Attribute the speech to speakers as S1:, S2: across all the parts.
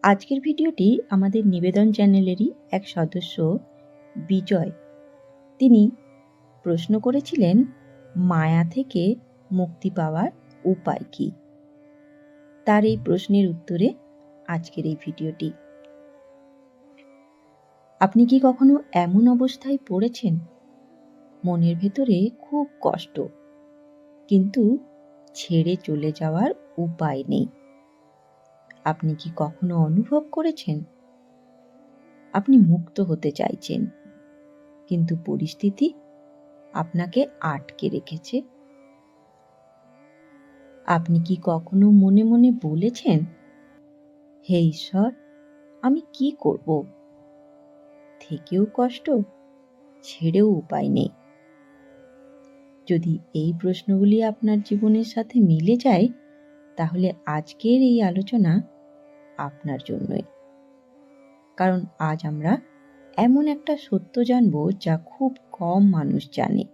S1: আজকের ভিডিওটি আমাদের নিবেদন চ্যানেলেরই এক সদস্য বিজয়, তিনি প্রশ্ন করেছিলেন মায়া থেকে মুক্তি পাওয়ার উপায় কী। তার এই প্রশ্নের উত্তরে আজকের এই ভিডিওটি। আপনি কি কখনো এমন অবস্থায় পড়েছেন, মনের ভেতরে খুব কষ্ট, কিন্তু ছেড়ে চলে যাওয়ার উপায় নেই? আপনি কি কখনো অনুভব করেছেন আপনি মুক্ত হতে চাইছেন, কিন্তু পরিস্থিতি আপনাকে আটকে রেখেছে? আপনি কি কখনো মনে মনে বলেছেন, হে ঈশ্বর, আমি কি করব? থেকেও কষ্ট, ছেড়েও উপায় নেই। যদি এই প্রশ্নগুলি আপনার জীবনের সাথে মিলে যায়, তাহলে আজকের এই আলোচনা আপনার জন্যই। কারণ আজ আমরা এমন একটা সত্য জানব যা খুব কম মানুষ জানে।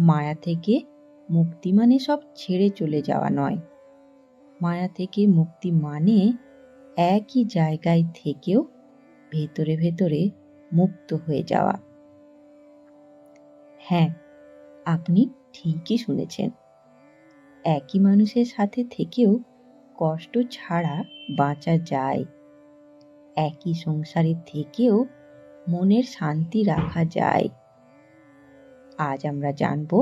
S1: মায়া থেকে মুক্তি মানে সব ছেড়ে চলে যাওয়া নয়। মায়া থেকে মুক্তি মানে একই জায়গায় থেকেও ভেতরে ভেতরে মুক্ত হয়ে যাওয়া। হ্যাঁ, আপনি ঠিকই শুনেছেন। একই মানুষের সাথে থেকেও কষ্ট ছাড়া বাঁচা যায়। একই সংসারে থেকেও মনের শান্তি রাখা যায়। আজ আমরা জানব,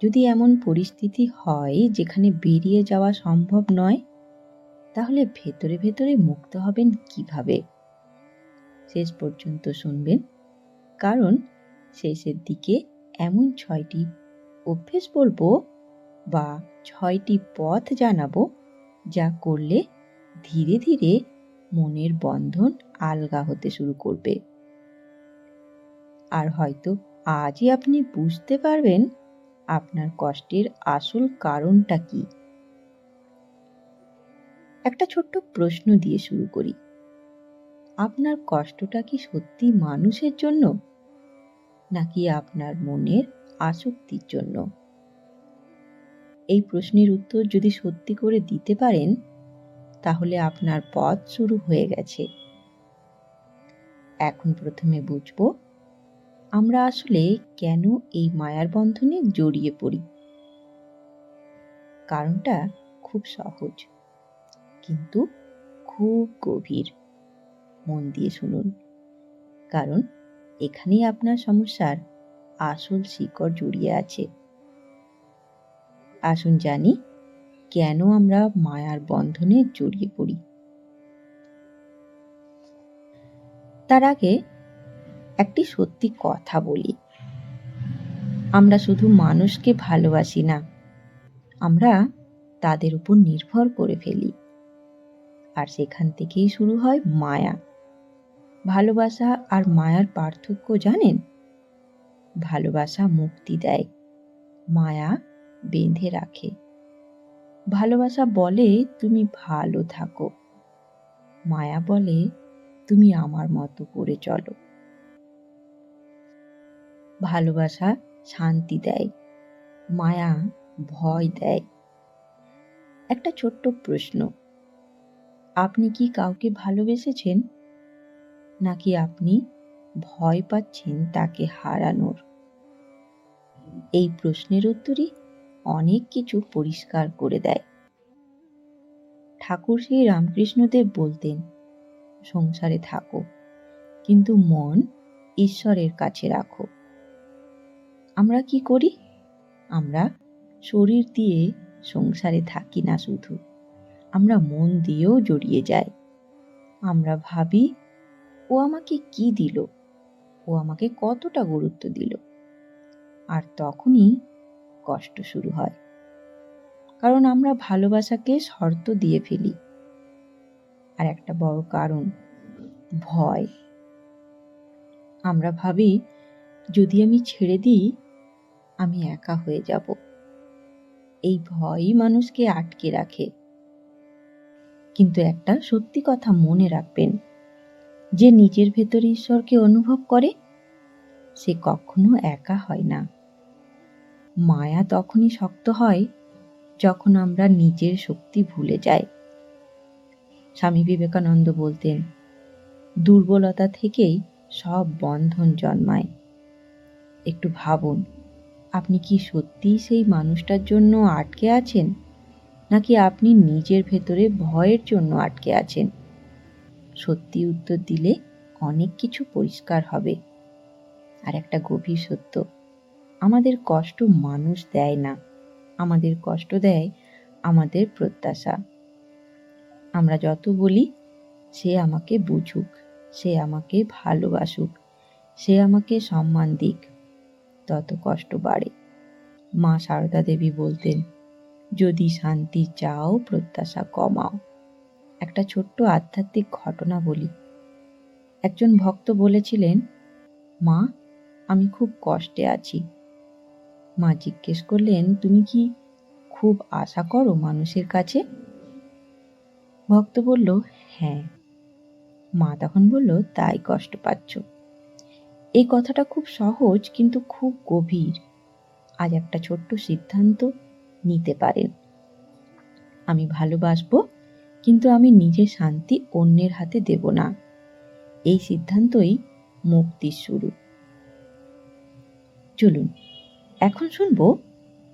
S1: যদি এমন পরিস্থিতি হয় যেখানে বেরিয়ে যাওয়া সম্ভব নয়, তাহলে ভেতরে ভেতরে মুক্ত হবেন কিভাবে। শেষ পর্যন্ত শুনবেন, কারণ শেষের দিকে এমন 6টি অভ্যেস বলবো বা 6টি পথ জানাবো, যা করলে ধীরে ধীরে মনের বন্ধন আলগা হতে শুরু করবে। আর হয়তো আজই আপনি বুঝতে পারবেন আপনার কষ্টের আসল কারণটা কি। একটা ছোট্ট প্রশ্ন দিয়ে শুরু করি। আপনার কষ্টটা কি সত্যি মানুষের জন্য, নাকি আপনার মনের আসক্তির জন্য? এই প্রশ্নের উত্তর যদি সত্যি করে দিতে পারেন, তাহলে আপনার পথ শুরু হয়ে গেছে। এখন প্রথমে বুঝব আমরা আসলে কেন এই মায়ার বন্ধনে জড়িয়ে পড়ি। কারণটা খুব সহজ, কিন্তু খুব গভীর। মন দিয়ে শুনুন, কারণ এখানেই আপনার সমস্যার আসল শিকড় জড়িয়ে আছে। আসুন জানি কেন আমরা মায়ার বন্ধনে জড়িয়ে পড়ি। তার আগে একটি সত্যি কথা বলি, আমরা শুধু মানুষকে ভালোবাসি না, আমরা তাদের উপর নির্ভর করে ফেলি। আর সেখান থেকেই শুরু হয় মায়া। ভালোবাসা আর মায়ার পার্থক্য জানেন? ভালোবাসা মুক্তি দেয়, মায়া বেঁধে রাখে। ভালোবাসা বলে তুমি ভালো থাকো, মায়া বলে তুমি আমার মতো করে চলো। ভালোবাসা শান্তি দেয়, মায়া ভয় দেয়। একটা ছোট্ট প্রশ্ন, আপনি কি কাউকে ভালোবেসেছেন, নাকি আপনি ভয় পাচ্ছেন তাকে হারানোর? এই প্রশ্নের উত্তরই অনেক কিছু পরিষ্কার করে দেয়। ঠাকুর শ্রী রামকৃষ্ণদেব বলতেন, সংসারে থাকো, কিন্তু মন ঈশ্বরের কাছে রাখো। আমরা কি করি? আমরা শরীর দিয়ে সংসারে থাকি না, শুধু আমরা মন দিয়েও জড়িয়ে যাই। আমরা ভাবি, ও আমাকে কি দিল, ও আমাকে কতটা গুরুত্ব দিল। আর তখনই কষ্ট শুরু হয়, কারণ আমরা ভালোবাসাকে শর্ত দিয়ে ফেলি। আর একটা বড় কারণ ভয়। আমরা ভাবি, যদি আমি ছেড়ে দিই, আমি একা হয়ে যাব। এই ভয়ই মানুষকে আটকে রাখে। কিন্তু একটা সত্যি কথা মনে রাখবেন, যে নিজের ভেতরে ঈশ্বরকে অনুভব করে, সে কখনো একা হয় না। মায়া তখনই শক্ত হয় যখন আমরা নিজের শক্তি ভুলে যাই। স্বামী বিবেকানন্দ বলতেন, দুর্বলতা থেকেই সব বন্ধন জন্মায়। একটু ভাবুন, আপনি কি সত্যিই সেই মানুষটার জন্য আটকে আছেন, নাকি আপনি নিজের ভেতরে ভয়ের জন্য আটকে আছেন? সত্যি উত্তর দিলে অনেক কিছু পরিষ্কার হবে। আর একটা গভীর সত্য, আমাদের কষ্ট মানুষ দেয় না, আমাদের কষ্ট দেয় আমাদের প্রত্যাশা। আমরা যত বলি সে আমাকে বুঝুক, সে আমাকে ভালোবাসুক, সে আমাকে সম্মান দিক, তত কষ্ট বাড়ে। মা সারদা দেবী বলতেন, যদি শান্তি চাও প্রত্যাশা কমাও। একটা ছোট্ট আধ্যাত্মিক ঘটনা বলি। একজন ভক্ত বলেছিলেন, মা, আমি খুব কষ্টে আছি। মা জিজ্ঞেস করলেন, তুমি কি খুব আশা করো মানুষের কাছে? ভক্ত বলল, হ্যাঁ। মা তখন বলল, তাই কষ্ট পাচ্ছ। এই কথাটা খুব সহজ, কিন্তু খুব গভীর। আজ একটা ছোট্ট সিদ্ধান্ত নিতে পারেন, আমি ভালোবাসবো, কিন্তু আমি নিজের শান্তি অন্যের হাতে দেব না। এই সিদ্ধান্তই মুক্তির শুরু। চলুন এখন শুনবো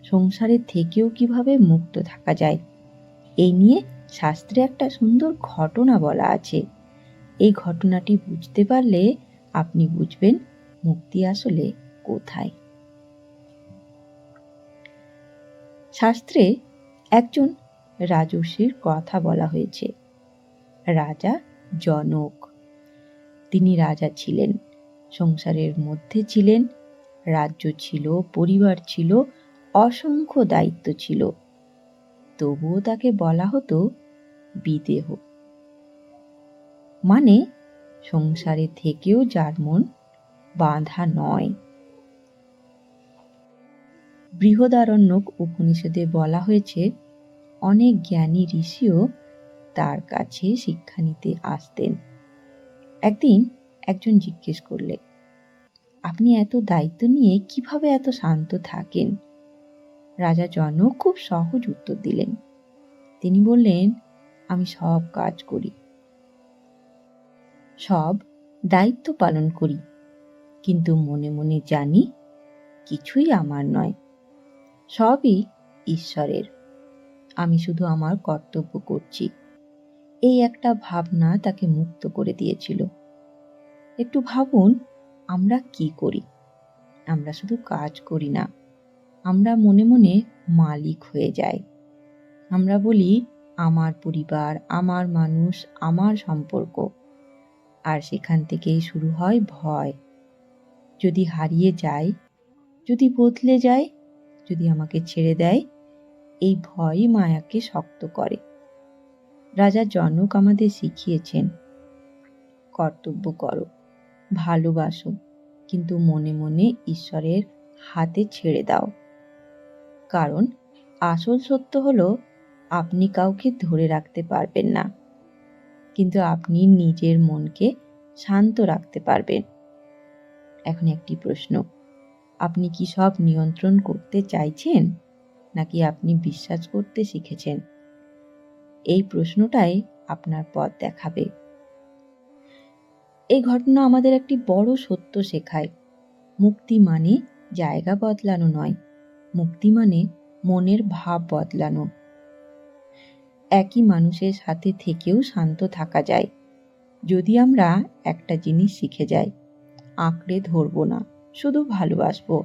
S1: সংসারের থেকেও কিভাবে মুক্ত থাকা যায়। এই নিয়ে শাস্ত্রে একটা সুন্দর ঘটনা বলা আছে। এই ঘটনাটি বুঝতে পারলে আপনি বুঝবেন মুক্তি আসলে কোথায়। শাস্ত্রে একজন রাজর্ষির কথা বলা হয়েছে, রাজা জনক। তিনি রাজা ছিলেন, সংসারের মধ্যে ছিলেন, রাজ্য ছিল, পরিবার ছিল, অসংখ্য দায়িত্ব ছিল। তবুও তাকে বলা হতো বিদেহ, মানে সংসারে থেকেও যার মন বাঁধা নয়। বৃহদারণ্যক উপনিষদে বলা হয়েছে, অনেক জ্ঞানী ঋষিও তার কাছে শিক্ষা নিতে আসতেন। একদিন একজন জিজ্ঞেস করলে, আপনি এত দায়িত্ব নিয়ে কিভাবে এত শান্ত থাকেন? রাজা জনক খুব সহজ উত্তর দিলেন। তিনি বললেন, আমি সব কাজ করি, সব দায়িত্ব পালন করি, কিন্তু মনে মনে জানি কিছুই আমার নয়, সবই ঈশ্বরের। আমি শুধু আমার কর্তব্য করছি। এই একটা ভাবনা তাকে মুক্ত করে দিয়েছিল। একটু ভাবুন, আমরা কি করি? আমরা শুধু কাজ করি না, আমরা মনে মনে মালিক হয়ে যাই। আমরা বলি, আমার পরিবার, আমার মানুষ, আমার সম্পর্ক। আর সেখান থেকেই শুরু হয় ভয়। যদি হারিয়ে যায়, যদি বদলে যায়, যদি আমাকে ছেড়ে দেয়, এই ভয়ই মায়াকে শক্ত করে। রাজা জনক আমাদের শিখিয়েছেন, কর্তব্য করো, ভালোবাসো, কিন্তু মনে মনে ঈশ্বরের হাতে ছেড়ে দাও। কারণ আসল সত্য হলো, আপনি কাউকে ধরে রাখতে পারবেন না, কিন্তু আপনি নিজের মনকে শান্ত রাখতে পারবেন। এখন একটি প্রশ্ন, আপনি কি সব নিয়ন্ত্রণ করতে চাইছেন, নাকি আপনি বিশ্বাস করতে শিখেছেন? এই প্রশ্নটাই আপনার পথ দেখাবে। এই ঘটনা আমাদের একটি বড় সত্য শেখায়। মুক্তি মানে জায়গা বদলানো নয়, মুক্তি মানে মনের ভাব বদলানো। একই মানুষের সাথে থেকেও শান্ত থাকা যায়, যদি আমরা একটা জিনিস শিখে যাই, আঁকড়ে ধরবো না, শুধু ভালোবাসবো।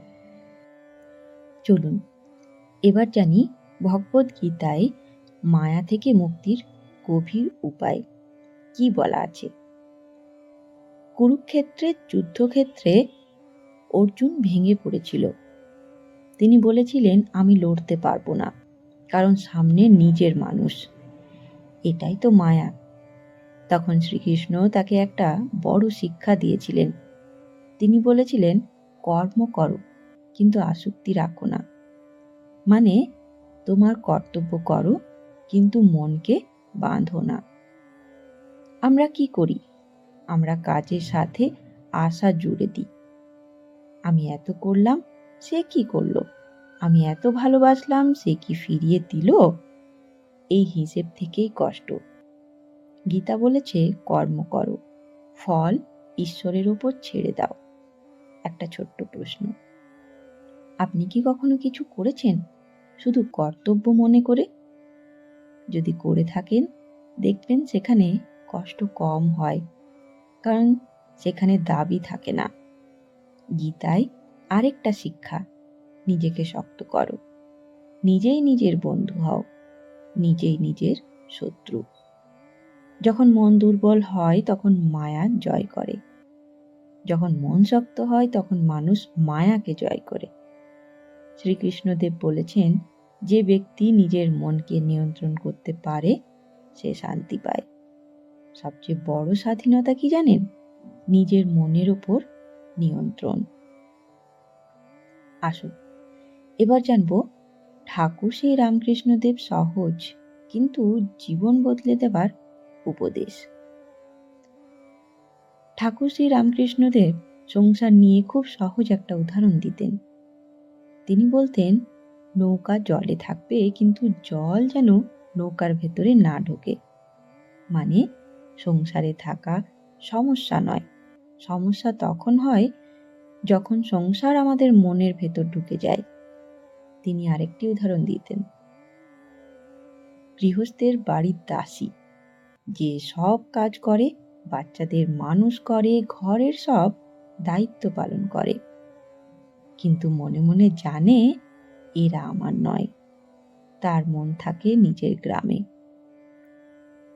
S1: চলুন এবার জানি ভগবদ গীতায় মায়া থেকে মুক্তির গভীর উপায় কি বলা আছে। কুরুক্ষেত্রের যুদ্ধক্ষেত্রে অর্জুন ভেঙে পড়েছিল। তিনি বলেছিলেন, আমি লড়তে পারবো না, কারণ সামনে নিজের মানুষ। এটাই তো মায়া। তখন শ্রীকৃষ্ণ তাকে একটা বড় শিক্ষা দিয়েছিলেন। তিনি বলেছিলেন, কর্ম করো, কিন্তু আসক্তি রাখো না। মানে তোমার কর্তব্য করো, কিন্তু মনকে বাঁধো না। আমরা কি করি? আমরা কাজের সাথে আশা জুড়ে দিই। আমি এত করলাম, সে কি করলো? আমি এত ভালোবাসলাম, সে কি ফিরিয়ে দিল? এই হিসেব থেকেই কষ্ট। গীতা বলেছে কর্ম করো, ফল ঈশ্বরের ওপর ছেড়ে দাও। একটা ছোট্ট প্রশ্ন, আপনি কি কখনো কিছু করেছেন শুধু কর্তব্য মনে করে? যদি করে থাকেন, দেখবেন সেখানে কষ্ট কম হয়, কারণ সেখানে দাবি থাকে না। গীতায় আরেকটা শিক্ষা, নিজেকে শক্ত করো, নিজেই নিজের বন্ধু হও, নিজেই নিজের শত্রু। যখন মন দুর্বল হয় তখন মায়া জয় করে, যখন মন শক্ত হয় তখন মানুষ মায়াকে জয় করে। শ্রীকৃষ্ণদেব বলেছেন, যে ব্যক্তি নিজের মনকে নিয়ন্ত্রণ করতে পারে সে শান্তি পায়। সবচেয়ে বড় স্বাধীনতা কি জানেন? নিজের মনের উপর নিয়ন্ত্রণ। আসুন এবার জানবো ঠাকুর শ্রী রামকৃষ্ণদেব সহজ কিন্তু জীবন বদলে দেবার উপদেশ। ঠাকুর শ্রী রামকৃষ্ণদেব সংসার নিয়ে খুব সহজ একটা উদাহরণ দিতেন। তিনি বলতেন, নৌকা জলে থাকবে কিন্তু জল যেন নৌকার ভেতরে না ঢোকে। মানে সংসারে থাকা সমস্যা নয়, সমস্যা তখন হয় যখন সংসার আমাদের মনের ভেতর ঢুকে যায়। তিনি আরেকটি উদাহরণ দিতেন, গৃহস্থের বাড়ির দাসী যে সব কাজ করে, বাচ্চাদের মানুষ করে, ঘরের সব দায়িত্ব পালন করে, কিন্তু মনে মনে জানে এরা আমার নয়, তার মন থাকে নিজের গ্রামে।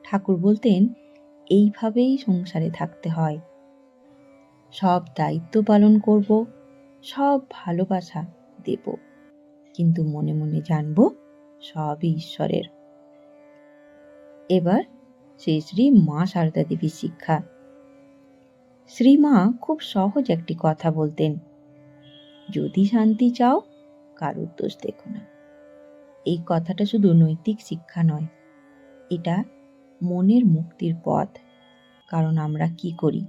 S1: ঠাকুর বলতেন, এইভাবেই সংসারে থাকতে হয়। সব দায়িত্ব পালন করব, সব ভালোবাসা দেব, কিন্তু মনে মনে জানব সবই ঈশ্বরের। এবার শ্রী শ্রী মা সারদা দেবীর শিক্ষা। শ্রীমা খুব সহজ একটি কথা বলতেন, যদি শান্তি চাও কারুর দোষ দেখো না। এই কথাটা শুধু নৈতিক শিক্ষা নয়, এটা মনের মুক্তির পথ। কারণ আমরা কি করি?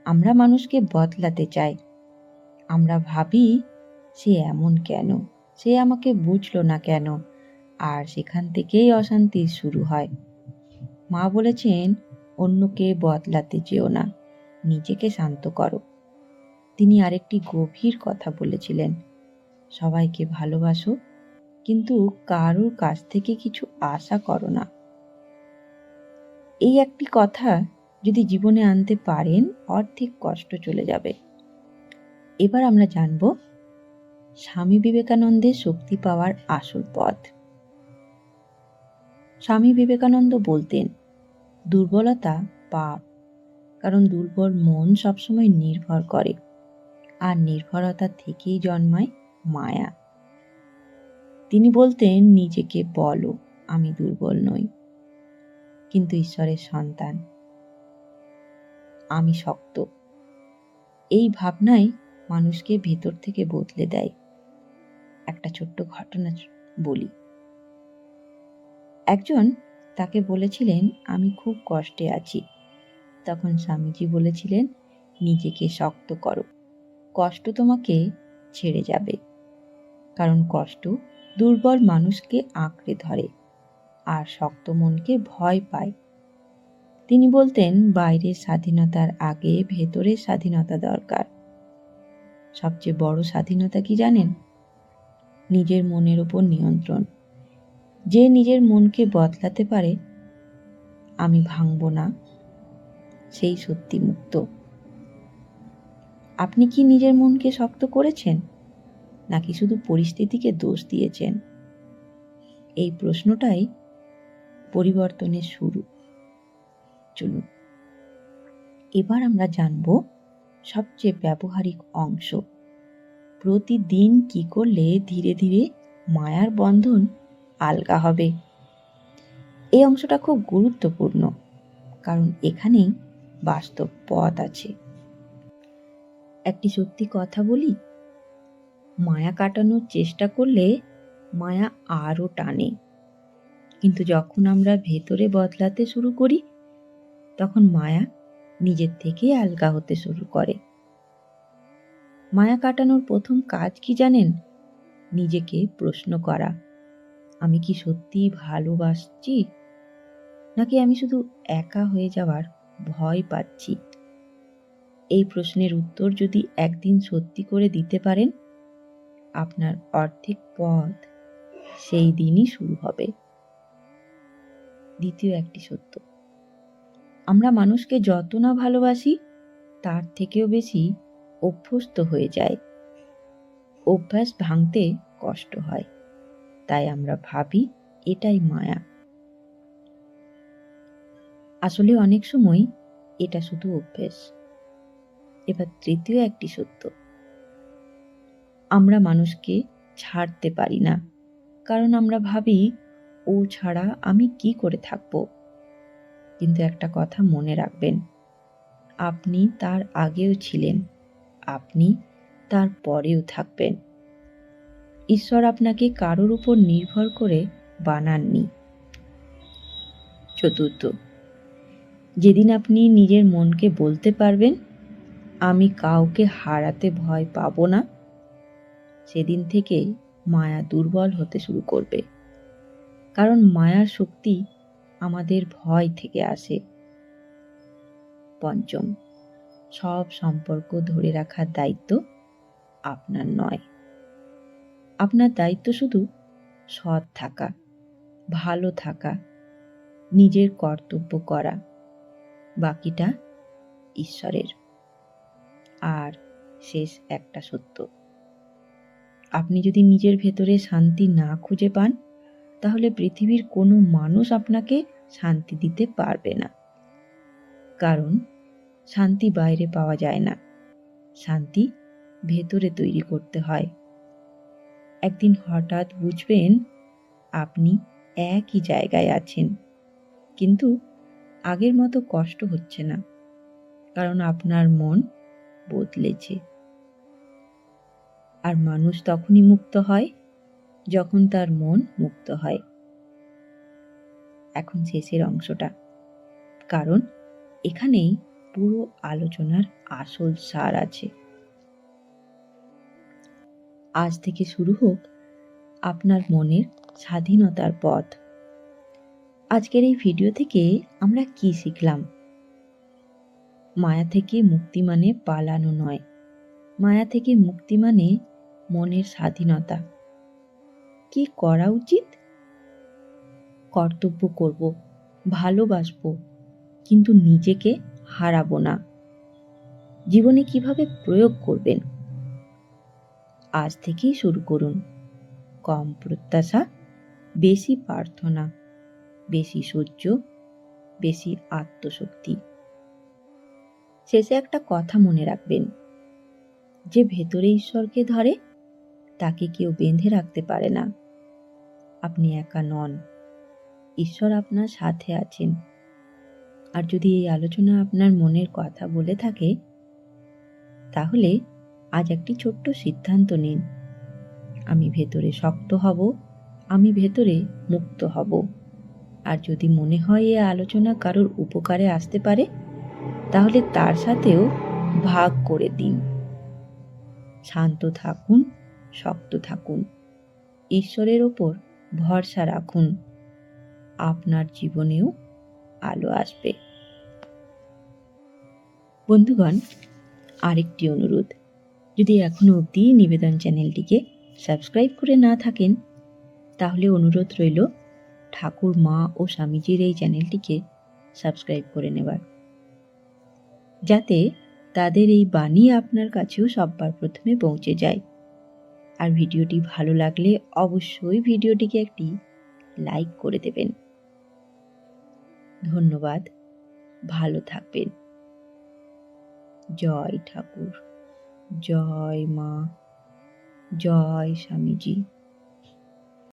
S1: আমরা মানুষকে বদলাতে চাই। আমরা ভাবি, সে এমন কেন, সে আমাকে বুঝলো না কেন, আর সেখান থেকেই অশান্তি শুরু হয়। মা বলেছেন, অন্যকে বদলাতে যেও না, নিজেকে শান্ত করো। তিনি আরেকটি গভীর কথা বলেছিলেন, সবাইকে ভালোবাসো কিন্তু কারোর কাছ থেকে কিছু আশা করো না। এই একটি কথা যদি জীবনে আনতে পারেন, অর্ধেক কষ্ট চলে যাবে। এবার আমরা জানব স্বামী বিবেকানন্দের শক্তি পাওয়ার আসল পথ। স্বামী বিবেকানন্দ বলতেন, দুর্বলতা পাপ, কারণ দুর্বল মন সবসময় নির্ভর করে, আর নির্ভরতা থেকেই জন্মায় মায়া। তিনি বলতেন, নিজেকে বলো আমি দুর্বল নই, কিন্তু ঈশ্বরের সন্তান, আমি শক্ত। এই ভাবনাই মানুষকে ভেতর থেকে বদলে দেয়। একটা ছোট্ট ঘটনা বলি। একজন তাকে বলেছিলেন, আমি খুব কষ্টে আছি। তখন স্বামীজি বলেছিলেন, নিজেকে শক্ত করো, কষ্ট তোমাকে ছেড়ে যাবে। কারণ কষ্ট দুর্বল মানুষকে আঁকড়ে ধরে, আর শক্ত মনকে ভয় পায়। তিনি বলতেন, বাইরের স্বাধীনতার আগে ভেতরের স্বাধীনতা দরকার। সবচেয়ে বড় স্বাধীনতা কি জানেন? নিজের মনের উপর নিয়ন্ত্রণ। যে নিজের মনকে বদলাতে পারে, আমি ভাঙব না, সেই সত্যি মুক্ত। আপনি কি নিজের মনকে শক্ত করেছেন, নাকি শুধু পরিস্থিতিকে দোষ দিয়েছেন? এই প্রশ্নটাই পরিবর্তনের শুরু। চলুন এবার আমরা জানব সবচেয়ে ব্যবহারিক অংশ, প্রতিদিন কি করলে ধীরে ধীরে মায়ার বন্ধন আলগা হবে। এই অংশটা খুব গুরুত্বপূর্ণ, কারণ এখানেই বাস্তব পথ আছে। একটি সত্যি কথা বলি, মায়া কাটানোর চেষ্টা করলে মায়া আরো টানে, কিন্তু যখন আমরা ভেতরে বদলাতে শুরু করি, তখন মায়া নিজের থেকেই আলগা হতে শুরু করে। মায়া কাটানোর প্রথম কাজ কি জানেন? নিজেকে প্রশ্ন করা, আমি কি সত্যি ভালোবাসছি, নাকি আমি শুধু একা হয়ে যাওয়ার ভয় পাচ্ছি? এই প্রশ্নের উত্তর যদি একদিন সত্যি করে দিতে পারেন, আপনার অর্ধেক পথ সেই দিনই শুরু হবে। দ্বিতীয় একটি সত্য, আমরা মানুষকে যত না ভালোবাসি তার থেকেও বেশি অভ্যস্ত হয়ে যায়। অভ্যাস ভাঙতে কষ্ট হয়, তাই আমরা ভাবি এটাই মায়া। আসলে অনেক সময় এটা শুধু অভ্যেস। এবার তৃতীয় একটি সত্য, আমরা মানুষকে ছাড়তে পারি না, কারণ আমরা ভাবি ও ছাড়া আমি কি করে থাকব। কিন্তু একটা কথা মনে রাখবেন, আপনি তার আগেও ছিলেন, আপনি তার পরেও থাকবেন। ঈশ্বর আপনাকে কারোর উপর নির্ভর করে বানাননি। চতুর্থ, যেদিন আপনি নিজের মনকে বলতে পারবেন আমি কাউকে হারাতে ভয় পাবো না, সেদিন থেকে মায়া দুর্বল হতে শুরু করবে। কারণ মায়ার শক্তি আমাদের ভয় থেকে আসে। পঞ্চম, সব সম্পর্ক ধরে রাখার দায়িত্ব আপনার নয়। আপনার দায়িত্ব শুধু সৎ থাকা, ভালো থাকা, নিজের কর্তব্য করা, বাকিটা ঈশ্বরের। আর শেষ একটা সত্য, আপনি যদি নিজের ভেতরে শান্তি না খুঁজে পান, তাহলে পৃথিবীর কোনো মানুষ আপনাকে শান্তি দিতে পারবে না। কারণ শান্তি বাইরে পাওয়া যায় না, শান্তি ভেতরে তৈরি করতে হয়। একদিন হঠাৎ বুঝবেন আপনি একই জায়গায় আছেন, কিন্তু আগের মতো কষ্ট হচ্ছে না, কারণ আপনার মন বদলেছে। আর মানুষ তখনই মুক্ত হয় যখন তার মন মুক্ত হয়। এখন শেষের অংশটা, কারণ এখানেই পুরো আলোচনার আসল সার আছে। আজ থেকে শুরু হোক আপনার মনের স্বাধীনতার পথ। আজকের এই ভিডিও থেকে আমরা কি শিখলাম? মায়া থেকে মুক্তি মানে পালানো নয়, মায়া থেকে মুক্তি মানে মনের স্বাধীনতা। কি করা উচিত? কর্তব্য করব, ভালোবাসবো, কিন্তু নিজেকে হারাবো না। জীবনে কিভাবে প্রয়োগ করবেন? আজ থেকেই শুরু করুন। কম প্রত্যাশা, বেশি প্রার্থনা, বেশি সহ্য, বেশি আত্মশক্তি। শেষে একটা কথা মনে রাখবেন, যে ভেতরে ঈশ্বরকে ধরে তাকে কেউ বেঁধে রাখতে পারে না। আপনি একা নন, ঈশ্বর আপনার সাথে আছেন। আর যদি এই আলোচনা আপনার মনের কথা বলে থাকে, তাহলে আজ একটি ছোট্ট সিদ্ধান্ত নিন। আমি ভেতরে শক্ত হব, আমি ভেতরে মুক্ত হব। আর যদি মনে হয় এই আলোচনা কারোর উপকারে আসতে পারে, তাহলে তার সাথেও ভাগ করে দিন। শান্ত থাকুন, শক্ত থাকুন, ঈশ্বরের ওপর ভরসা রাখুন। আপনার জীবনেও আলো আসবে। বন্ধুগণ, আরেকটি অনুরোধ, যদি এখনো অবধি নিবেদন চ্যানেলটিকে সাবস্ক্রাইব করে না থাকেন, তাহলে অনুরোধ রইল ঠাকুর, মা ও স্বামীজির এই চ্যানেলটিকে সাবস্ক্রাইব করে নেবার, যাতে তাদের এই বাণী আপনার কাছেও সবার প্রথমে পৌঁছে যায়। আর ভিডিওটি ভালো লাগলে অবশ্যই ভিডিওটিকে একটি লাইক করে দেবেন। ধন্যবাদ, ভালো থাকবেন। জয় ঠাকুর, জয় মা, জয় স্বামীজি।